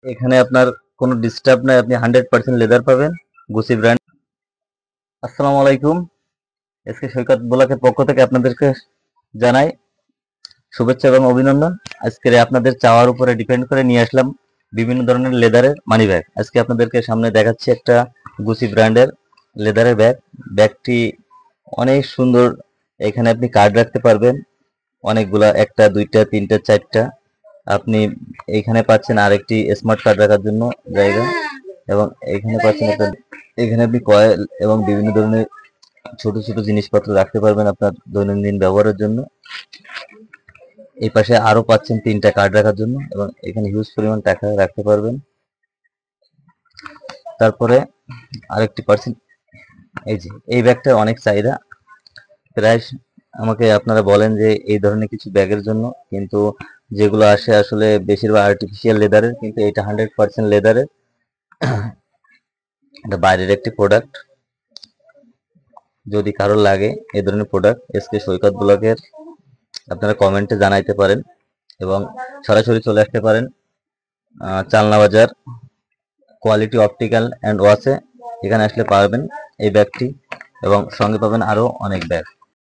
এখানে আপনার কোনো ডিস্টার্ব নাই, আপনি 100% লেদার পাবেন, গুচি ব্র্যান্ড। আসসালামু আলাইকুম। এসকে সৈকত ব্লকের পক্ষ থেকে আপনাদেরকে জানাই শুভেচ্ছা এবং অভিনন্দন। আজকে আপনাদের চাওয়ার উপরে ডিপেন্ড করে নিয়ে আসলাম বিভিন্ন ধরনের লেদারের মানি ব্যাগ। আজকে আপনাদেরকে সামনে দেখাচ্ছি একটা গুচি ব্র্যান্ডের লেদারের ব্যাগ। ব্যাগটি অনেক সুন্দর। এখানে আপনি কার্ড রাখতে পারবেন অনেকগুলা, একটা দুইটা তিনটা চারটা। আপনি এইখানে পাচ্ছেন আরেকটি স্মার্ট কার্ড রাখার জন্য জায়গা, এবং এখানে পাচ্ছেন একটা, এখানে আপনি কয়েল এবং বিভিন্ন ধরনের ছোট ছোট জিনিসপত্র রাখতে পারবেন আপনার দৈনন্দিন ব্যবহারের জন্য। এই পাশে আরো পাচ্ছেন তিনটা কার্ড রাখার জন্য, এবং এখানে হিউজ পরিমাণ টাকা রাখতে পারবেন। তারপরে আরেকটি পাচ্ছেন, এই যে এই ব্যাগটা অনেক চাহিদা। প্রায় আমাকে আপনারা বলেন যে এই ধরনের কিছু ব্যাগের জন্য, কিন্তু যেগুলো আসে আসলে বেশিরভাগ আর্টিফিশিয়াল লেদারের, কিন্তু এটা 100% লেদারের। এটা বাইরের একটি প্রোডাক্ট। যদি কারো লাগে এই ধরনের প্রোডাক্ট, এসকে সৈকত ব্লগের আপনারা কমেন্টে জানাইতে পারেন, এবং সরাসরি চলে আসতে পারেন চালনা বাজার কোয়ালিটি অপটিক্যাল অ্যান্ড ওয়াশে। এখানে আসলে পাবেন এই ব্যাগটি, এবং সঙ্গে পাবেন আরো অনেক ব্যাগ।